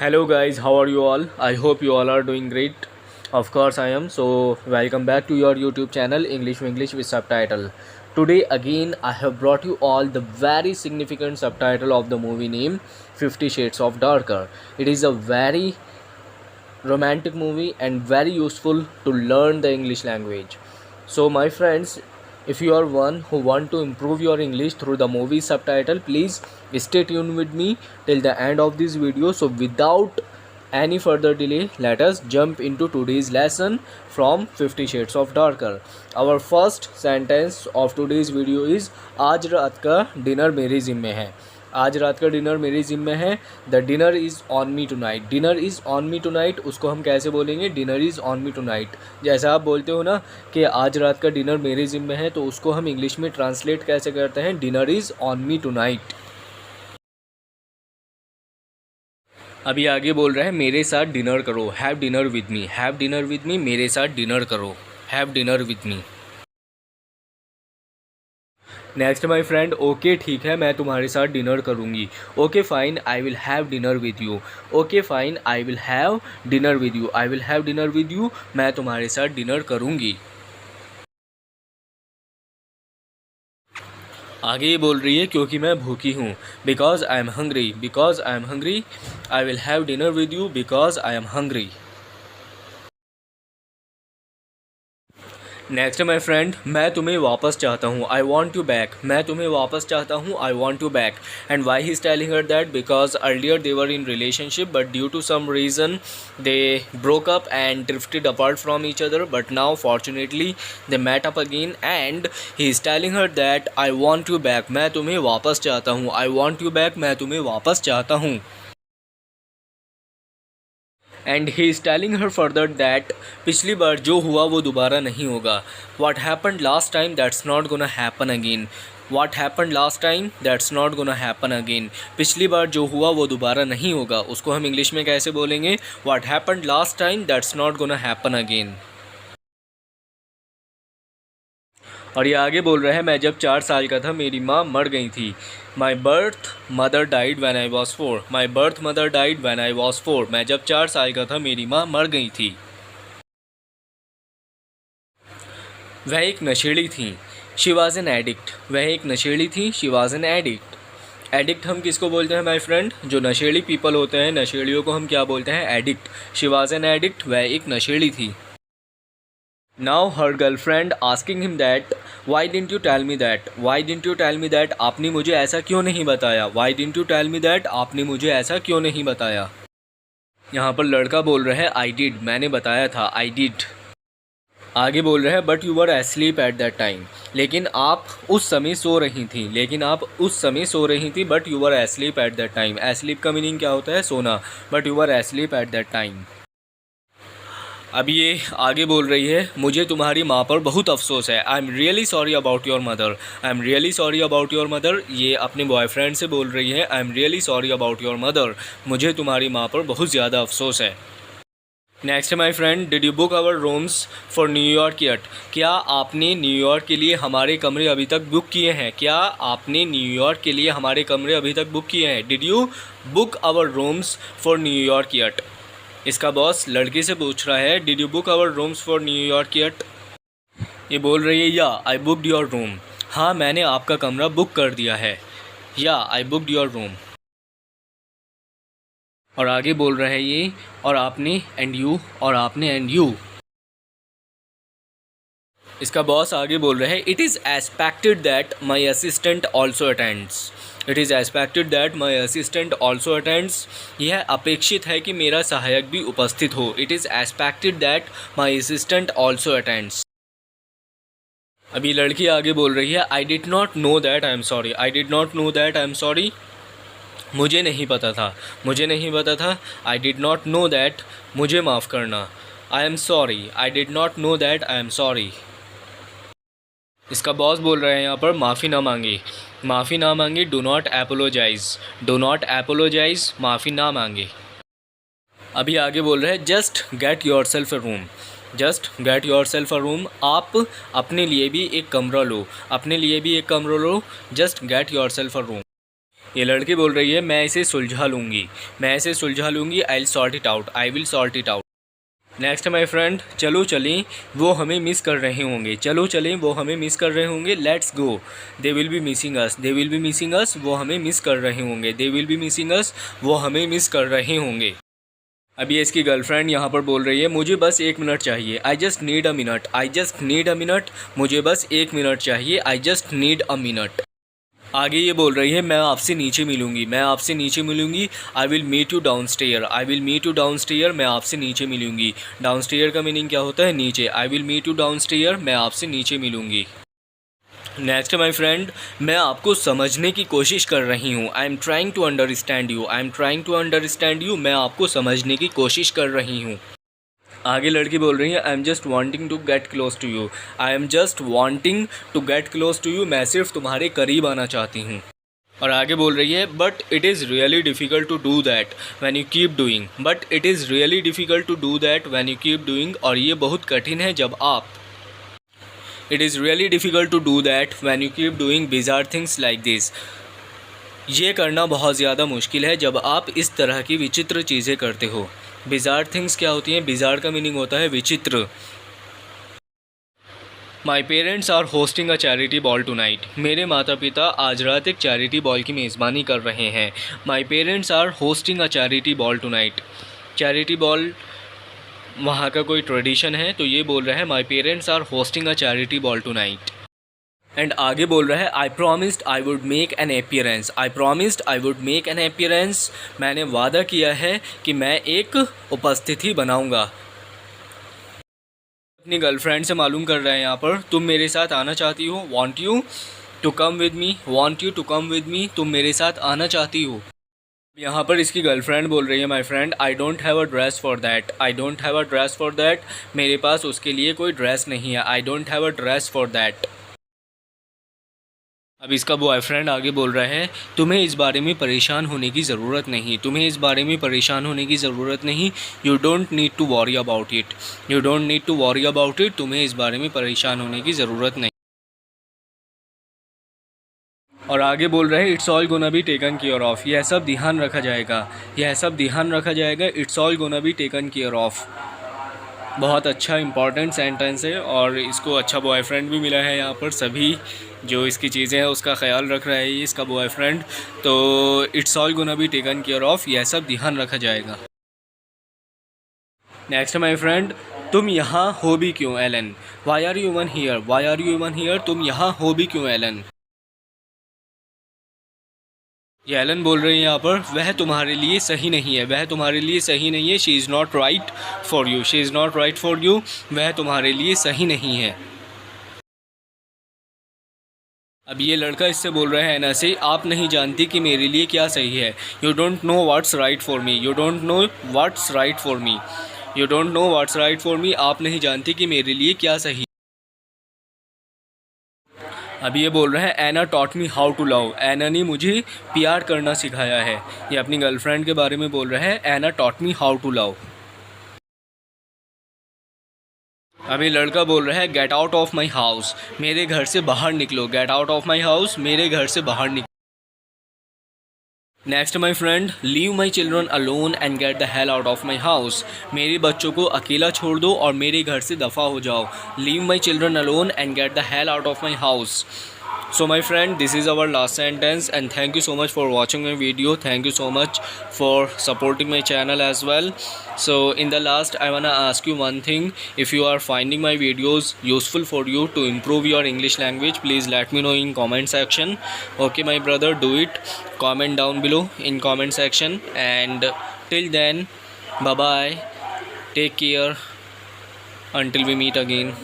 Hello guys, how are you all? I hope you all are doing great. Of course I am. So welcome back to your YouTube channel English with subtitle. Today again I have brought you all the very significant subtitle of the movie name 50 Shades of Darker. It is a very romantic movie and very useful to learn the English language. So my friends, if you are one who want to improve your English through the movie subtitle, please stay tuned with me till the end of this video. So without any further delay, let us jump into today's lesson from 50 Shades of Darker. Our first sentence of today's video is आज रात का dinner मेरे ज़िम्मे है. आज रात का dinner मेरे ज़िम्मे है. The dinner is on me tonight. Dinner is on me tonight उसको हम कैसे बोलेंगे? Dinner is on me tonight. जैसा आप बोलते हो ना कि आज रात का डिनर मेरे ज़िम्मे है, तो उसको हम इंग्लिश में ट्रांसलेट कैसे करते हैं? Dinner is on me tonight. अभी आगे बोल रहा है मेरे साथ डिनर करो. Have dinner with me. Have dinner with me, मेरे साथ डिनर करो. Have dinner with me. Next my friend, okay ठीक है मैं तुम्हारे साथ डिनर करूँगी. Okay fine I will have dinner with you. Okay fine I will have dinner with you. I will have dinner with you, मैं तुम्हारे साथ dinner करूँगी. आगे ये बोल रही है क्योंकि मैं भूखी हूँ. Because I am hungry. Because I am hungry, I will have dinner with you because I am hungry. Next my friend, मैं तुम्हें वापस चाहता हूँ. I want you back. मैं तुम्हें वापस चाहता हूँ. I want you back. And why he is telling her that? Because earlier they were in relationship but due to some reason they broke up and drifted apart from each other, but now fortunately they met up again and he is telling her that I want you back. मैं तुम्हें वापस चाहता हूँ. I want you back, मैं तुम्हें वापस चाहता हूँ. And he is telling her further that पिछली बार जो हुआ वो दोबारा नहीं होगा. What happened last time that's not gonna happen again. What happened last time that's not gonna happen again. पिछली बार जो हुआ वो दोबारा नहीं होगा. उसको हम इंग्लिश में कैसे बोलेंगे? What happened last time that's not gonna happen again. और ये आगे बोल रहा है मैं जब 4 साल का था मेरी माँ मर गई थी. My birth mother died when I was 4. My birth mother died when I was 4. मैं जब 4 साल का था मेरी माँ मर गई थी. वह एक नशेड़ी थी. She was an addict. वह एक नशेड़ी थी. She was an addict. Addict हम किसको बोलते हैं माई फ्रेंड? जो नशेड़ी पीपल होते हैं, नशेड़ियों को हम क्या बोलते हैं? Addict. She was an addict. वह एक नशेड़ी थी. Now her girlfriend asking him that why didn't you tell me that? Why didn't you tell me that? आपने मुझे ऐसा क्यों नहीं बताया? Why didn't you tell me that? आपने मुझे ऐसा क्यों नहीं बताया? यहाँ पर लड़का बोल रहा है I did. मैंने बताया था. I did. आगे बोल रहा है but you were asleep at that time. लेकिन आप उस समय सो रही थी. लेकिन आप उस समय सो रही थी. But you were asleep at that time. Asleep का मीनिंग क्या होता है? सोना. But you were asleep at that time. अब ये आगे बोल रही है मुझे तुम्हारी माँ पर बहुत अफसोस है. I am really sorry about your mother. I am really sorry about your mother. ये अपने बॉयफ्रेंड से बोल रही है I am really sorry about your mother. मुझे तुम्हारी माँ पर बहुत ज़्यादा अफसोस है. Next my friend, did you book our rooms for New York yet? क्या आपने न्यूयॉर्क के लिए हमारे कमरे अभी तक बुक किए हैं? क्या आपने न्यूयॉर्क के लिए हमारे कमरे अभी तक बुक किए हैं? Did you book our rooms for New York yet? इसका बॉस लड़की से पूछ रहा है did you book our rooms for New York yet? ये बोल रही है या आई बुकड योर रूम. हाँ मैंने आपका कमरा बुक कर दिया है. या आई बुकड योर रूम. और आगे बोल रहा है ये और आपने एंड यू. और आपने एंड यू. इसका बॉस आगे बोल रहा है it is expected that my assistant also attends. It is expected that my assistant also attends. यह अपेक्षित है कि मेरा सहायक भी उपस्थित हो. It is expected that my assistant also attends. अभी लड़की आगे बोल रही है I did not know that I am sorry. I did not know that I am sorry. मुझे नहीं पता था. मुझे नहीं पता था. I did not know that. मुझे माफ़ करना. I am sorry. I did not know that. I am sorry. इसका बॉस बोल रहा है यहाँ पर माफ़ी ना मांगे. माफ़ी ना मांगे. Do not apologise. Do not apologise. माफ़ी ना मांगे. अभी आगे बोल रहा है just get yourself a room. Just get yourself a room. आप अपने लिए भी एक कमरा लो. अपने लिए भी एक कमरा लो. Just get yourself a room. ये लड़की बोल रही है मैं इसे सुलझा लूँगी, मैं इसे सुलझा लूँगी, I will sort it out, I will sort it out. Next my friend, चलो चलें वो हमें मिस कर रहे होंगे, चलो चलें वो हमें मिस कर रहे होंगे, let's go, they will be missing us, they will be missing us, वो हमें मिस कर रहे होंगे, they will be missing us, वो हमें मिस कर रहे होंगे। अभी इसकी गर्लफ्रेंड यहाँ पर बोल रही है मुझे बस 1 मिनट चाहिए, I just need a minute, I just need a minute, मुझे बस 1 मिनट चाहिए, I just need a minute. आगे ये बोल रही है मैं आपसे नीचे मिलूंगी, मैं आपसे नीचे मिलूंगी, I will meet you down stair, I will meet you down stair, मैं आपसे नीचे मिलूंगी। डाउन स्टेयर का मीनिंग क्या होता है? नीचे। I will meet you down stair, मैं आपसे नीचे मिलूंगी। नेक्स्ट माई फ्रेंड, मैं आपको समझने की कोशिश कर रही हूँ, I am trying to understand you, I am trying to understand you, मैं आपको समझने की कोशिश कर रही हूँ। आगे लड़की बोल रही है I am just wanting to get close to you, I am just wanting to get close to you, मैं सिर्फ तुम्हारे करीब आना चाहती हूँ। और आगे बोल रही है but it is really difficult to do that when you keep doing, but it is really difficult to do that when you keep doing, और ये बहुत कठिन है जब आप, it is really difficult to do that when you keep doing bizarre things like this, ये करना बहुत ज़्यादा मुश्किल है जब आप इस तरह की विचित्र चीज़ें करते हो। बिजार थिंग्स क्या होती हैं? बिजार का मीनिंग होता है विचित्र। My parents are hosting a charity ball tonight, मेरे माता पिता आज रात एक चैरिटी बॉल की मेज़बानी कर रहे हैं। My parents are hosting a charity ball tonight, charity ball वहाँ का कोई ट्रेडिशन है, तो ये बोल रहा है my parents are hosting a charity ball tonight. And आगे बोल रहा है I promised I would make an appearance, I promised I would make an appearance, मैंने वादा किया है कि मैं एक उपस्थिति बनाऊंगा। अपनी गर्लफ्रेंड से मालूम कर रहा है यहाँ पर, तुम मेरे साथ आना चाहती हो, want you to come with me, want you to come with me, तुम मेरे साथ आना चाहती हो। यहाँ पर इसकी गर्लफ्रेंड बोल रही है my friend I don't have a dress for that, I don't have a dress for that, मेरे पास उसके लिए कोई ड्रेस नहीं है, I don't have a dress for that. अब इसका बॉयफ्रेंड आगे बोल रहा है तुम्हें इस बारे में परेशान होने की ज़रूरत नहीं, तुम्हें इस बारे में परेशान होने की ज़रूरत नहीं, you don't need to worry about it, you don't need to worry about it, तुम्हें इस बारे में परेशान होने की ज़रूरत नहीं। और आगे बोल रहे हैं it's all gonna be taken care of, यह सब ध्यान रखा जाएगा, यह सब ध्यान रखा जाएगा, it's all gonna be taken care of. बहुत अच्छा इंपॉर्टेंट सेंटेंस है और इसको अच्छा बॉयफ्रेंड भी मिला है यहाँ पर, सभी जो इसकी चीज़ें हैं उसका ख्याल रख रहा है इसका बॉयफ्रेंड, तो it's all gonna be taken care of, यह सब ध्यान रखा जाएगा। नेक्स्ट माय फ्रेंड, तुम यहाँ हो भी क्यों Alan, why are you even here, why are you even here, तुम यहाँ हो भी क्यों एलन। ये एलन बोल रही है यहाँ पर वह तुम्हारे लिए सही नहीं है, वह तुम्हारे लिए सही नहीं है, she is not right for you, she is not right for you, वह तुम्हारे लिए सही नहीं है। अब ये लड़का इससे बोल रहा है एना से आप नहीं जानती कि मेरे लिए क्या सही है, you don't know what's right for me, you don't know what's right for me, you don't know what's right for me, आप नहीं जानती कि मेरे लिए क्या सही। अब ये बोल रहा है Anna taught me how to love, Anna ने मुझे प्यार करना सिखाया है, ये अपनी गर्लफ्रेंड के बारे में बोल रहा है Anna taught me how to love. अभी लड़का बोल रहा है get out of my house, मेरे घर से बाहर निकलो, get out of my house, मेरे घर से बाहर निकलो। Next my friend, leave my children alone and get the hell out of my house, मेरे बच्चों को अकेला छोड़ दो और मेरे घर से दफ़ा हो जाओ। Leave my children alone and get the hell out of my house. So my friend, this is our last sentence and thank you so much for watching my video, thank you so much for supporting my channel as well. So in the last I wanna ask you one thing, if you are finding my videos useful for you to improve your English language, please let me know in comment section. Okay my brother, do it, comment down below in comment section, and till then bye bye, take care until we meet again.